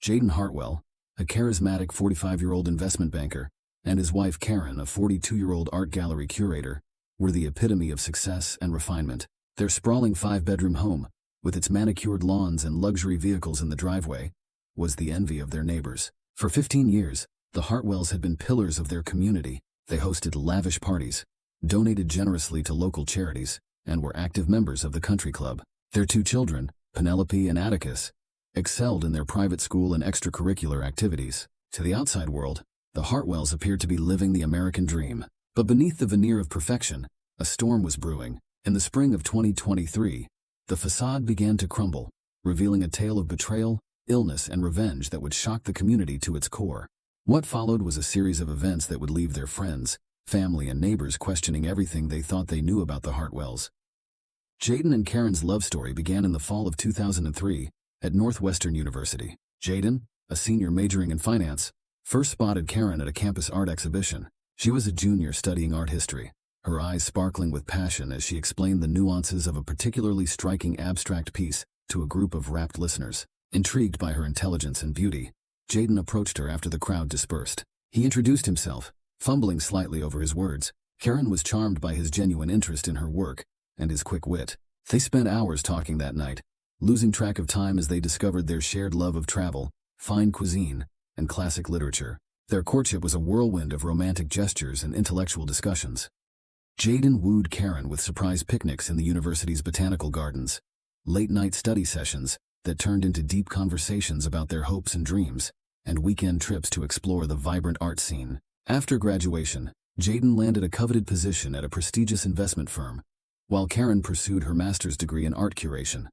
Jaden Hartwell, a charismatic 45-year-old investment banker, and his wife Karen, a 42-year-old art gallery curator, were the epitome of success and refinement. Their sprawling 5-bedroom home, with its manicured lawns and luxury vehicles in the driveway, was the envy of their neighbors. For 15 years, the Hartwells had been pillars of their community. They hosted lavish parties, donated generously to local charities, and were active members of the country club. Their 2 children, Penelope and Atticus, excelled in their private school and extracurricular activities. To the outside world, the Hartwells appeared to be living the American dream. But beneath the veneer of perfection, a storm was brewing. In the spring of 2023, the facade began to crumble, revealing a tale of betrayal, illness, and revenge that would shock the community to its core. What followed was a series of events that would leave their friends, family, and neighbors questioning everything they thought they knew about the Hartwells. Jaden and Karen's love story began in the fall of 2003 at Northwestern University. Jaden, a senior majoring in finance, first spotted Karen at a campus art exhibition. She was a junior studying art history, her eyes sparkling with passion as she explained the nuances of a particularly striking abstract piece to a group of rapt listeners. Intrigued by her intelligence and beauty, Jaden approached her after the crowd dispersed. He introduced himself, fumbling slightly over his words. Karen was charmed by his genuine interest in her work and his quick wit. They spent hours talking that night, losing track of time as they discovered their shared love of travel, fine cuisine, and classic literature. Their courtship was a whirlwind of romantic gestures and intellectual discussions. Jaden wooed Karen with surprise picnics in the university's botanical gardens, late-night study sessions that turned into deep conversations about their hopes and dreams, and weekend trips to explore the vibrant art scene. After graduation, Jaden landed a coveted position at a prestigious investment firm, while Karen pursued her master's degree in art curation.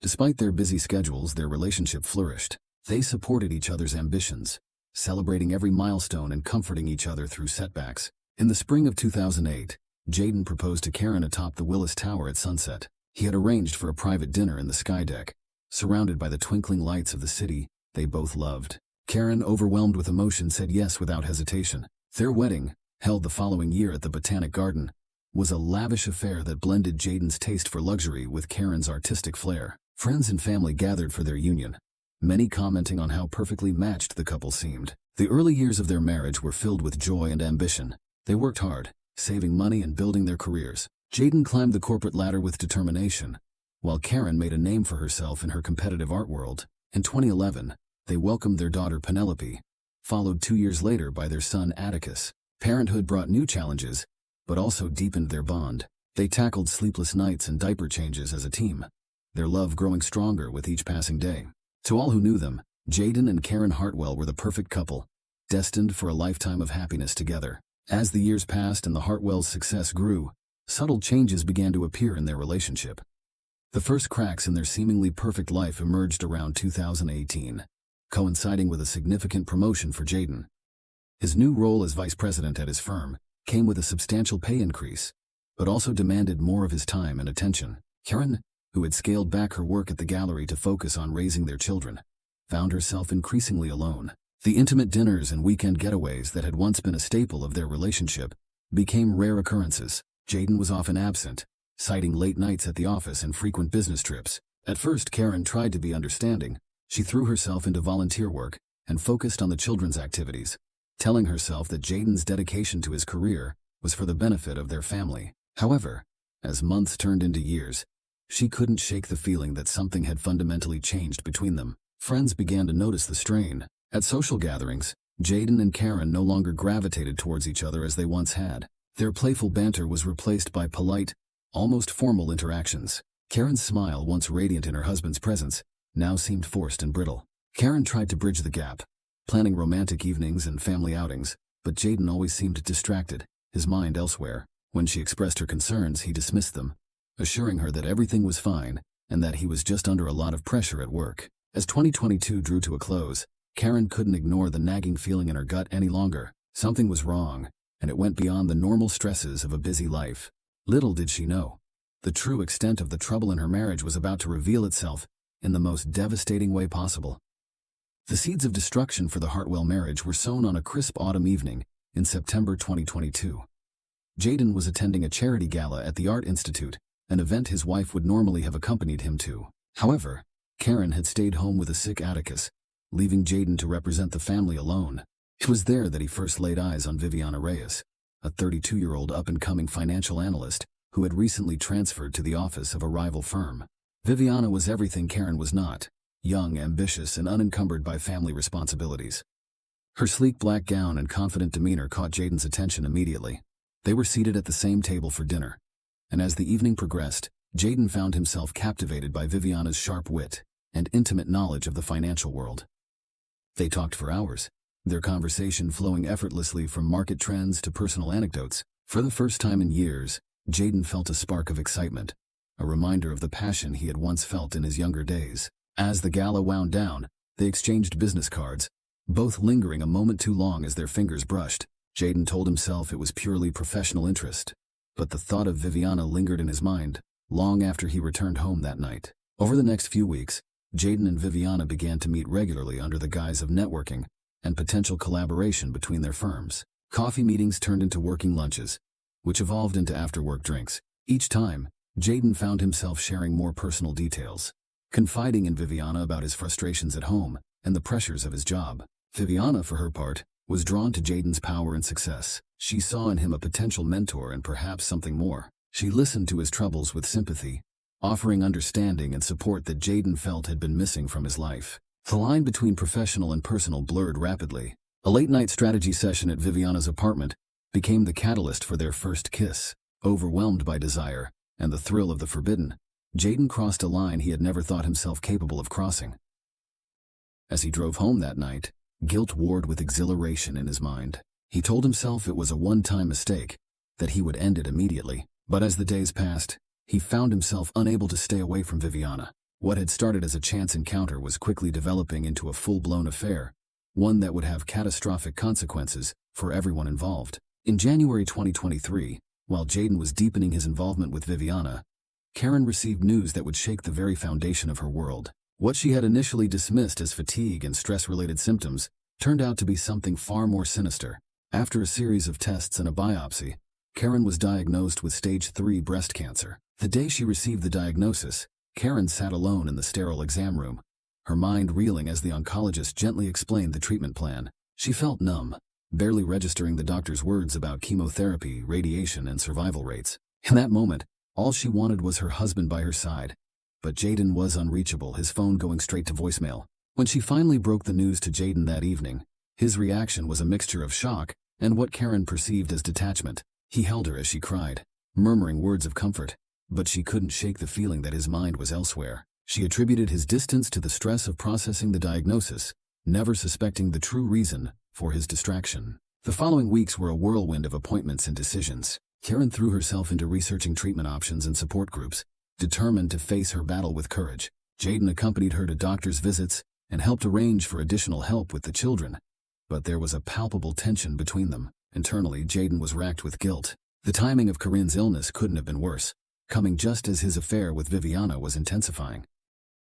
Despite their busy schedules, their relationship flourished. They supported each other's ambitions, celebrating every milestone and comforting each other through setbacks. In the spring of 2008, Jaden proposed to Karen atop the Willis Tower at sunset. He had arranged for a private dinner in the sky deck, surrounded by the twinkling lights of the city they both loved. Karen, overwhelmed with emotion, said yes without hesitation. Their wedding, held the following year at the Botanic Garden, was a lavish affair that blended Jaden's taste for luxury with Karen's artistic flair. Friends and family gathered for their union, many commenting on how perfectly matched the couple seemed. The early years of their marriage were filled with joy and ambition. They worked hard, saving money and building their careers. Jaden climbed the corporate ladder with determination, while Karen made a name for herself in her competitive art world. In 2011, they welcomed their daughter Penelope, followed 2 years later by their son Atticus. Parenthood brought new challenges, but also deepened their bond. They tackled sleepless nights and diaper changes as a team, their love growing stronger with each passing day. To all who knew them, Jaden and Karen Hartwell were the perfect couple, destined for a lifetime of happiness together. As the years passed and the Hartwells' success grew, subtle changes began to appear in their relationship. The first cracks in their seemingly perfect life emerged around 2018, coinciding with a significant promotion for Jaden. His new role as vice president at his firm came with a substantial pay increase, but also demanded more of his time and attention. Karen, who had scaled back her work at the gallery to focus on raising their children, found herself increasingly alone. The intimate dinners and weekend getaways that had once been a staple of their relationship became rare occurrences. Jaden was often absent, citing late nights at the office and frequent business trips. At first, Karen tried to be understanding. She threw herself into volunteer work and focused on the children's activities, telling herself that Jaden's dedication to his career was for the benefit of their family. However, as months turned into years, she couldn't shake the feeling that something had fundamentally changed between them. Friends began to notice the strain. At social gatherings, Jaden and Karen no longer gravitated towards each other as they once had. Their playful banter was replaced by polite, almost formal interactions. Karen's smile, once radiant in her husband's presence, now seemed forced and brittle. Karen tried to bridge the gap, planning romantic evenings and family outings, but Jaden always seemed distracted, his mind elsewhere. When she expressed her concerns, he dismissed them, assuring her that everything was fine and that he was just under a lot of pressure at work. As 2022 drew to a close, Karen couldn't ignore the nagging feeling in her gut any longer. Something was wrong, and it went beyond the normal stresses of a busy life. Little did she know, the true extent of the trouble in her marriage was about to reveal itself in the most devastating way possible. The seeds of destruction for the Hartwell marriage were sown on a crisp autumn evening in September 2022. Jaden was attending a charity gala at the Art Institute, an event his wife would normally have accompanied him to. However, Karen had stayed home with a sick Atticus, leaving Jaden to represent the family alone. It was there that he first laid eyes on Viviana Reyes, a 32-year-old up-and-coming financial analyst who had recently transferred to the office of a rival firm. Viviana was everything Karen was not: young, ambitious, and unencumbered by family responsibilities. Her sleek black gown and confident demeanor caught Jaden's attention immediately. They were seated at the same table for dinner, and as the evening progressed, Jaden found himself captivated by Viviana's sharp wit and intimate knowledge of the financial world. They talked for hours, their conversation flowing effortlessly from market trends to personal anecdotes. For the first time in years, Jaden felt a spark of excitement, a reminder of the passion he had once felt in his younger days. As the gala wound down, they exchanged business cards, both lingering a moment too long as their fingers brushed. Jaden told himself it was purely professional interest, but the thought of Viviana lingered in his mind long after he returned home that night. Over the next few weeks, Jaden and Viviana began to meet regularly under the guise of networking and potential collaboration between their firms. Coffee meetings turned into working lunches, which evolved into after-work drinks. Each time, Jaden found himself sharing more personal details, confiding in Viviana about his frustrations at home and the pressures of his job. Viviana, for her part, was drawn to Jaden's power and success. She saw in him a potential mentor and perhaps something more. She listened to his troubles with sympathy, offering understanding and support that Jaden felt had been missing from his life. The line between professional and personal blurred rapidly. A late-night strategy session at Viviana's apartment became the catalyst for their first kiss. Overwhelmed by desire and the thrill of the forbidden, Jaden crossed a line he had never thought himself capable of crossing. As he drove home that night, guilt warred with exhilaration in his mind. He told himself it was a one-time mistake, that he would end it immediately. But as the days passed, he found himself unable to stay away from Viviana. What had started as a chance encounter was quickly developing into a full-blown affair, one that would have catastrophic consequences for everyone involved. In January 2023, while Jaden was deepening his involvement with Viviana, Karen received news that would shake the very foundation of her world. What she had initially dismissed as fatigue and stress-related symptoms turned out to be something far more sinister. After a series of tests and a biopsy, Karen was diagnosed with stage 3 breast cancer. The day she received the diagnosis, Karen sat alone in the sterile exam room, her mind reeling as the oncologist gently explained the treatment plan. She felt numb, barely registering the doctor's words about chemotherapy, radiation, and survival rates. In that moment, all she wanted was her husband by her side. But Jaden was unreachable, his phone going straight to voicemail. When she finally broke the news to Jaden that evening, his reaction was a mixture of shock and what Karen perceived as detachment. He held her as she cried, murmuring words of comfort, but she couldn't shake the feeling that his mind was elsewhere. She attributed his distance to the stress of processing the diagnosis, never suspecting the true reason for his distraction. The following weeks were a whirlwind of appointments and decisions. Karen threw herself into researching treatment options and support groups, determined to face her battle with courage. Jaden accompanied her to doctor's visits and helped arrange for additional help with the children. But there was a palpable tension between them. Internally, Jaden was racked with guilt. The timing of Corinne's illness couldn't have been worse, coming just as his affair with Viviana was intensifying.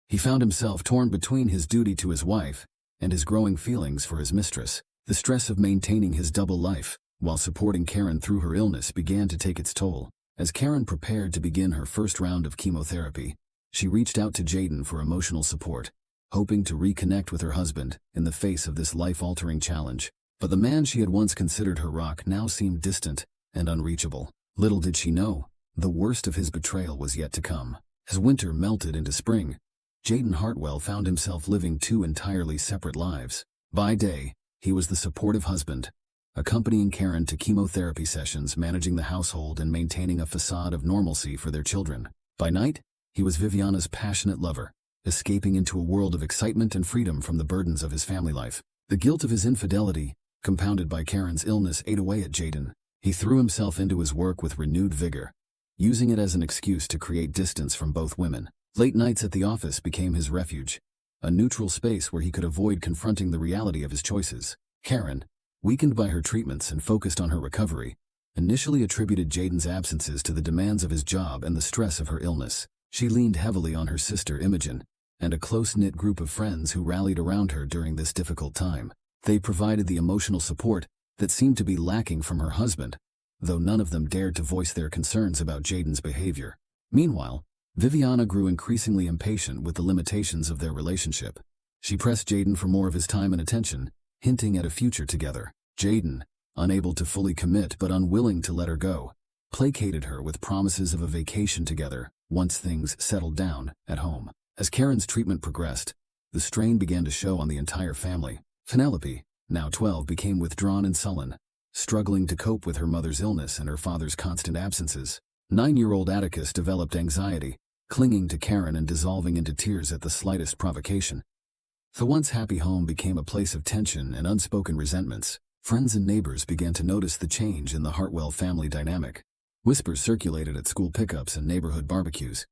He found himself torn between his duty to his wife and his growing feelings for his mistress. The stress of maintaining his double life while supporting Karen through her illness began to take its toll. As Karen prepared to begin her first round of chemotherapy, she reached out to Jaden for emotional support, hoping to reconnect with her husband in the face of this life-altering challenge. But the man she had once considered her rock now seemed distant and unreachable. Little did she know, the worst of his betrayal was yet to come. As winter melted into spring, Jaden Hartwell found himself living two entirely separate lives. By day, he was the supportive husband, accompanying Karen to chemotherapy sessions, managing the household and maintaining a facade of normalcy for their children. By night, he was Viviana's passionate lover, escaping into a world of excitement and freedom from the burdens of his family life. The guilt of his infidelity, compounded by Karen's illness, ate away at Jaden. He threw himself into his work with renewed vigor, using it as an excuse to create distance from both women. Late nights at the office became his refuge, a neutral space where he could avoid confronting the reality of his choices. Karen, weakened by her treatments and focused on her recovery, initially attributed Jaden's absences to the demands of his job and the stress of her illness. She leaned heavily on her sister Imogen and a close-knit group of friends who rallied around her during this difficult time. They provided the emotional support that seemed to be lacking from her husband, though none of them dared to voice their concerns about Jaden's behavior. Meanwhile, Viviana grew increasingly impatient with the limitations of their relationship. She pressed Jaden for more of his time and attention, hinting at a future together. Jaden, unable to fully commit but unwilling to let her go, placated her with promises of a vacation together once things settled down at home. As Karen's treatment progressed, the strain began to show on the entire family. Penelope, now 12, became withdrawn and sullen, struggling to cope with her mother's illness and her father's constant absences. 9-year-old Atticus developed anxiety, clinging to Karen and dissolving into tears at the slightest provocation. The once happy home became a place of tension and unspoken resentments. Friends and neighbors began to notice the change in the Hartwell family dynamic. Whispers circulated at school pickups and neighborhood barbecues.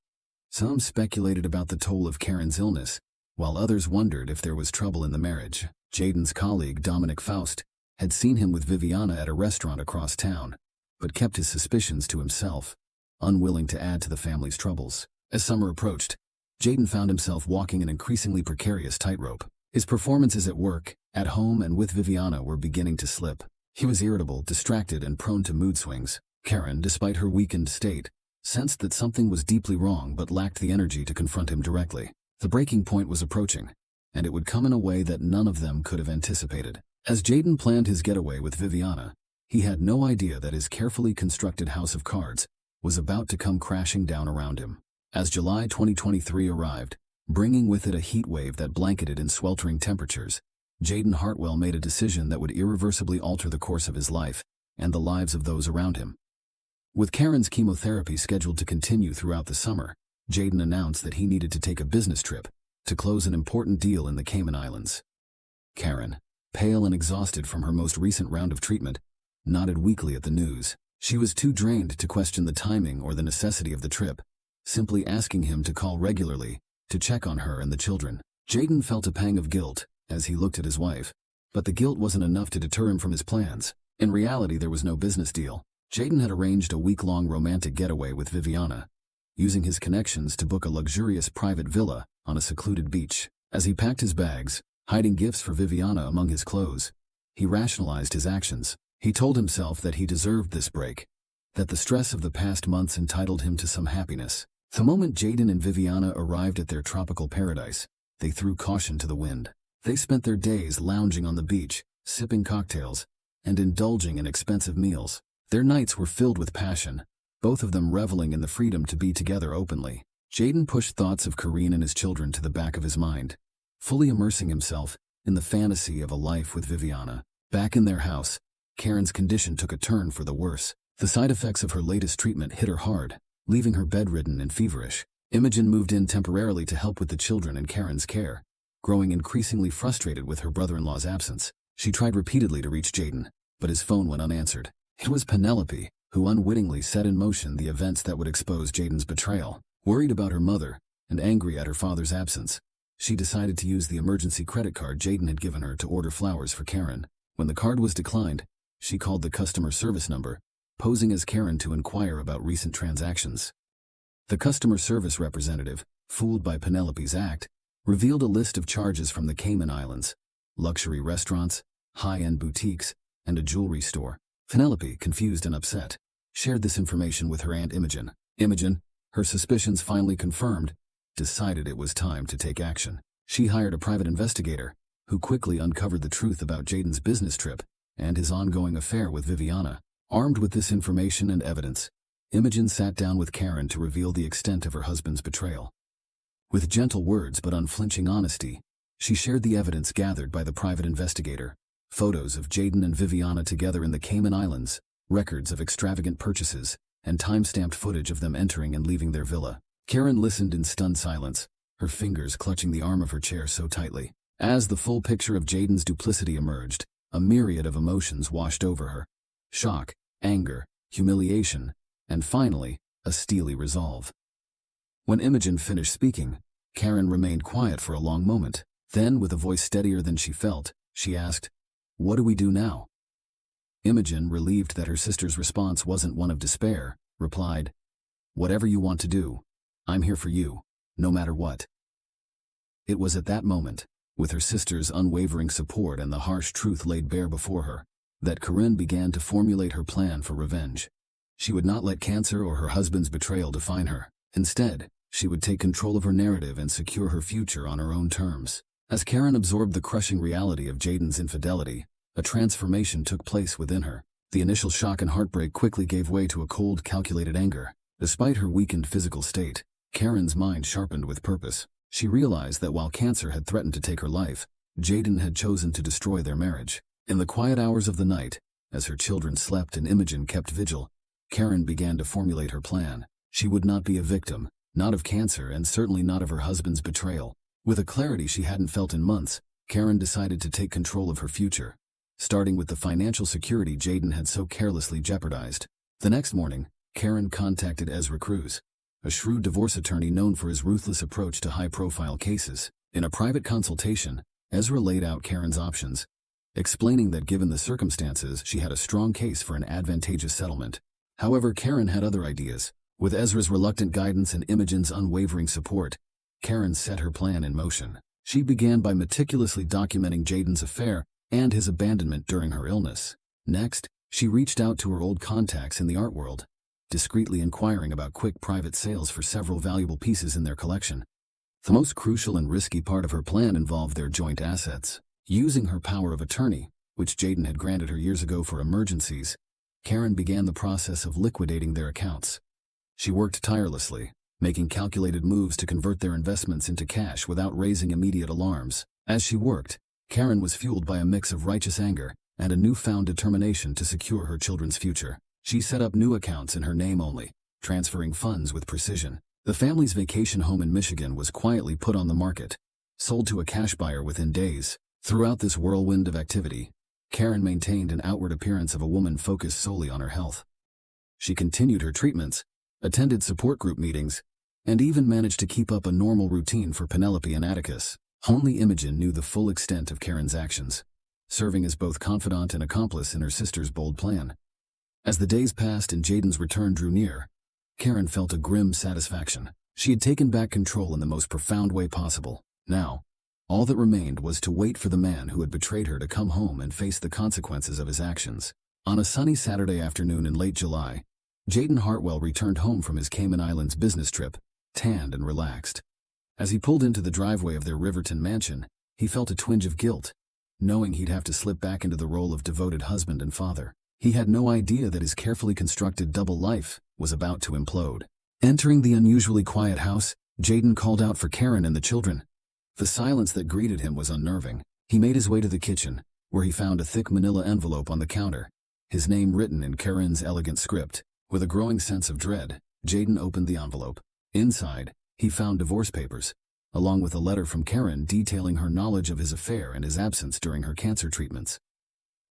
Some speculated about the toll of Karen's illness, while others wondered if there was trouble in the marriage. Jaden's colleague, Dominic Faust, had seen him with Viviana at a restaurant across town, but kept his suspicions to himself, unwilling to add to the family's troubles. As summer approached, Jaden found himself walking an increasingly precarious tightrope. His performances at work, at home, and with Viviana were beginning to slip. He was irritable, distracted, and prone to mood swings. Karen, despite her weakened state, sensed that something was deeply wrong but lacked the energy to confront him directly. The breaking point was approaching, and it would come in a way that none of them could have anticipated. As Jaden planned his getaway with Viviana, he had no idea that his carefully constructed house of cards was about to come crashing down around him. As July 2023 arrived, bringing with it a heat wave that blanketed in sweltering temperatures, Jaden Hartwell made a decision that would irreversibly alter the course of his life and the lives of those around him. With Karen's chemotherapy scheduled to continue throughout the summer, Jaden announced that he needed to take a business trip to close an important deal in the Cayman Islands. Karen, pale and exhausted from her most recent round of treatment, nodded weakly at the news. She was too drained to question the timing or the necessity of the trip, simply asking him to call regularly to check on her and the children. Jaden felt a pang of guilt as he looked at his wife, but the guilt wasn't enough to deter him from his plans. In reality, there was no business deal. Jaden had arranged a week-long romantic getaway with Viviana, using his connections to book a luxurious private villa on a secluded beach. As he packed his bags, hiding gifts for Viviana among his clothes, he rationalized his actions. He told himself that he deserved this break, that the stress of the past months entitled him to some happiness. The moment Jaden and Viviana arrived at their tropical paradise, they threw caution to the wind. They spent their days lounging on the beach, sipping cocktails, and indulging in expensive meals. Their nights were filled with passion, both of them reveling in the freedom to be together openly. Jaden pushed thoughts of Karine and his children to the back of his mind, fully immersing himself in the fantasy of a life with Viviana. Back in their house, Karen's condition took a turn for the worse. The side effects of her latest treatment hit her hard, leaving her bedridden and feverish. Imogen moved in temporarily to help with the children and Karen's care, growing increasingly frustrated with her brother-in-law's absence. She tried repeatedly to reach Jaden, but his phone went unanswered. It was Penelope, who unwittingly set in motion the events that would expose Jaden's betrayal. Worried about her mother, and angry at her father's absence, she decided to use the emergency credit card Jaden had given her to order flowers for Karen. When the card was declined, she called the customer service number, posing as Karen to inquire about recent transactions. The customer service representative, fooled by Penelope's act, revealed a list of charges from the Cayman Islands: luxury restaurants, high-end boutiques, and a jewelry store. Penelope, confused and upset, shared this information with her Aunt Imogen. Imogen, her suspicions finally confirmed, decided it was time to take action. She hired a private investigator, who quickly uncovered the truth about Jaden's business trip and his ongoing affair with Viviana. Armed with this information and evidence, Imogen sat down with Karen to reveal the extent of her husband's betrayal. With gentle words but unflinching honesty, she shared the evidence gathered by the private investigator: photos of Jaden and Viviana together in the Cayman Islands, records of extravagant purchases, and time-stamped footage of them entering and leaving their villa. Karen listened in stunned silence, her fingers clutching the arm of her chair so tightly. As the full picture of Jaden's duplicity emerged, a myriad of emotions washed over her: shock, anger, humiliation, and finally, a steely resolve. When Imogen finished speaking, Karen remained quiet for a long moment. Then, with a voice steadier than she felt, she asked, "What do we do now?" Imogen, relieved that her sister's response wasn't one of despair, replied, "Whatever you want to do, I'm here for you, no matter what." It was at that moment, with her sister's unwavering support and the harsh truth laid bare before her, that Corinne began to formulate her plan for revenge. She would not let cancer or her husband's betrayal define her. Instead, she would take control of her narrative and secure her future on her own terms. As Karen absorbed the crushing reality of Jaden's infidelity, a transformation took place within her. The initial shock and heartbreak quickly gave way to a cold, calculated anger. Despite her weakened physical state, Karen's mind sharpened with purpose. She realized that while cancer had threatened to take her life, Jaden had chosen to destroy their marriage. In the quiet hours of the night, as her children slept and Imogen kept vigil, Karen began to formulate her plan. She would not be a victim, not of cancer and certainly not of her husband's betrayal. With a clarity she hadn't felt in months, Karen decided to take control of her future, starting with the financial security Jaden had so carelessly jeopardized. The next morning, Karen contacted Ezra Cruz, a shrewd divorce attorney known for his ruthless approach to high-profile cases. In a private consultation, Ezra laid out Karen's options, explaining that given the circumstances she had a strong case for an advantageous settlement. However, Karen had other ideas. With Ezra's reluctant guidance and Imogen's unwavering support, Karen set her plan in motion. She began by meticulously documenting Jaden's affair and his abandonment during her illness. Next, she reached out to her old contacts in the art world, discreetly inquiring about quick private sales for several valuable pieces in their collection. The most crucial and risky part of her plan involved their joint assets. Using her power of attorney, which Jaden had granted her years ago for emergencies, Karen began the process of liquidating their accounts. She worked tirelessly, making calculated moves to convert their investments into cash without raising immediate alarms. As she worked, Karen was fueled by a mix of righteous anger and a newfound determination to secure her children's future. She set up new accounts in her name only, transferring funds with precision. The family's vacation home in Michigan was quietly put on the market, sold to a cash buyer within days. Throughout this whirlwind of activity, Karen maintained an outward appearance of a woman focused solely on her health. She continued her treatments, attended support group meetings, and even managed to keep up a normal routine for Penelope and Atticus. Only Imogen knew the full extent of Karen's actions, serving as both confidant and accomplice in her sister's bold plan. As the days passed and Jaden's return drew near, Karen felt a grim satisfaction. She had taken back control in the most profound way possible. Now, all that remained was to wait for the man who had betrayed her to come home and face the consequences of his actions. On a sunny Saturday afternoon in late July, Jaden Hartwell returned home from his Cayman Islands business trip, tanned and relaxed. As he pulled into the driveway of their Riverton mansion, he felt a twinge of guilt, knowing he'd have to slip back into the role of devoted husband and father. He had no idea that his carefully constructed double life was about to implode. Entering the unusually quiet house, Jaden called out for Karen and the children. The silence that greeted him was unnerving. He made his way to the kitchen, where he found a thick manila envelope on the counter, his name written in Karen's elegant script. With a growing sense of dread, Jaden opened the envelope. Inside, he found divorce papers, along with a letter from Karen detailing her knowledge of his affair and his absence during her cancer treatments.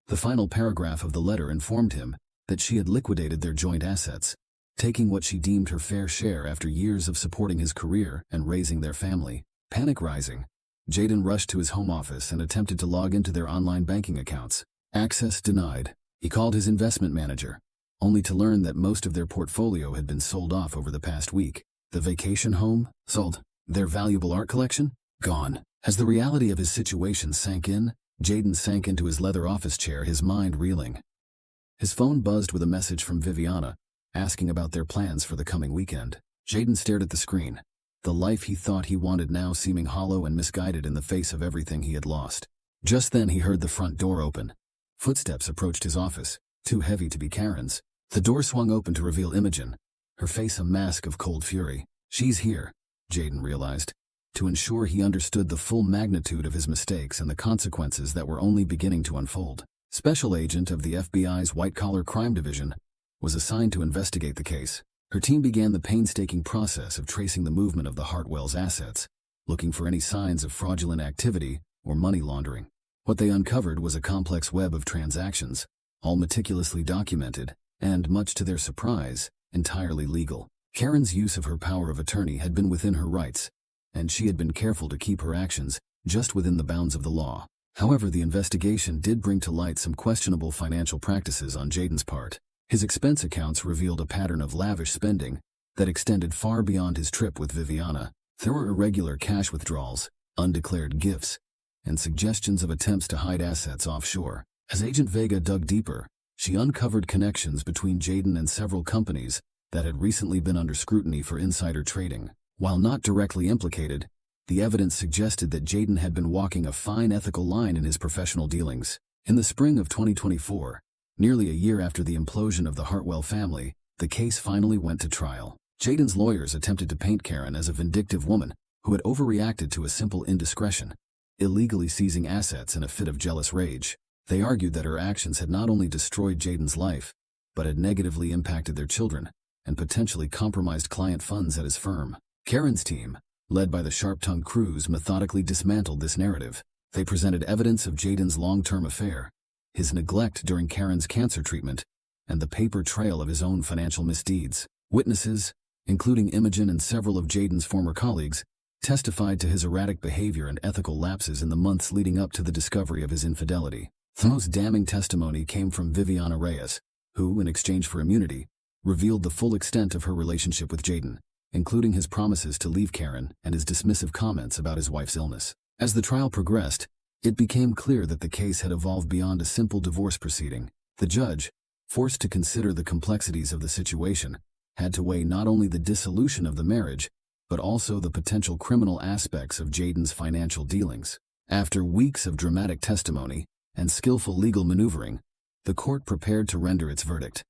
The final paragraph of the letter informed him that she had liquidated their joint assets, taking what she deemed her fair share after years of supporting his career and raising their family. Panic rising, Jaden rushed to his home office and attempted to log into their online banking accounts. Access denied. He called his investment manager, only to learn that most of their portfolio had been sold off over the past week. The vacation home? Sold. Their valuable art collection? Gone. As the reality of his situation sank in, Jaden sank into his leather office chair, his mind reeling. His phone buzzed with a message from Viviana, asking about their plans for the coming weekend. Jaden stared at the screen, the life he thought he wanted now seeming hollow and misguided in the face of everything he had lost. Just then he heard the front door open. Footsteps approached his office, too heavy to be Karen's. The door swung open to reveal Imogen, her face a mask of cold fury. She's here, Jaden realized, to ensure he understood the full magnitude of his mistakes and the consequences that were only beginning to unfold. Special agent of the FBI's white-collar crime division was assigned to investigate the case. Her team began the painstaking process of tracing the movement of the Hartwell's assets, looking for any signs of fraudulent activity or money laundering. What they uncovered was a complex web of transactions, all meticulously documented, and, much to their surprise, entirely legal. Karen's use of her power of attorney had been within her rights, and she had been careful to keep her actions just within the bounds of the law. However, the investigation did bring to light some questionable financial practices on Jaden's part. His expense accounts revealed a pattern of lavish spending that extended far beyond his trip with Viviana. There were irregular cash withdrawals, undeclared gifts, and suggestions of attempts to hide assets offshore. As Agent Vega dug deeper, she uncovered connections between Jaden and several companies that had recently been under scrutiny for insider trading. While not directly implicated, The evidence suggested that Jayden had been walking a fine ethical line in his professional dealings. In the spring of 2024, nearly a year after the implosion of the Hartwell family, the case finally went to trial. Jayden's lawyers attempted to paint Karen as a vindictive woman who had overreacted to a simple indiscretion, illegally seizing assets in a fit of jealous rage. They argued that her actions had not only destroyed Jayden's life, but had negatively impacted their children and potentially compromised client funds at his firm. Karen's team, led by the sharp-tongued Cruz, methodically dismantled this narrative. They presented evidence of Jayden's long-term affair, his neglect during Karen's cancer treatment, and the paper trail of his own financial misdeeds. Witnesses, including Imogen and several of Jayden's former colleagues, testified to his erratic behavior and ethical lapses in the months leading up to the discovery of his infidelity. The most damning testimony came from Viviana Reyes, who, in exchange for immunity, revealed the full extent of her relationship with Jayden, including his promises to leave Karen and his dismissive comments about his wife's illness. As the trial progressed, it became clear that the case had evolved beyond a simple divorce proceeding. The judge, forced to consider the complexities of the situation, had to weigh not only the dissolution of the marriage, but also the potential criminal aspects of Jayden's financial dealings. After weeks of dramatic testimony and skillful legal maneuvering, the court prepared to render its verdict.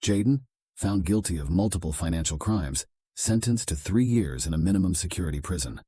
Jayden, found guilty of multiple financial crimes, sentenced to 3 years in a minimum security prison.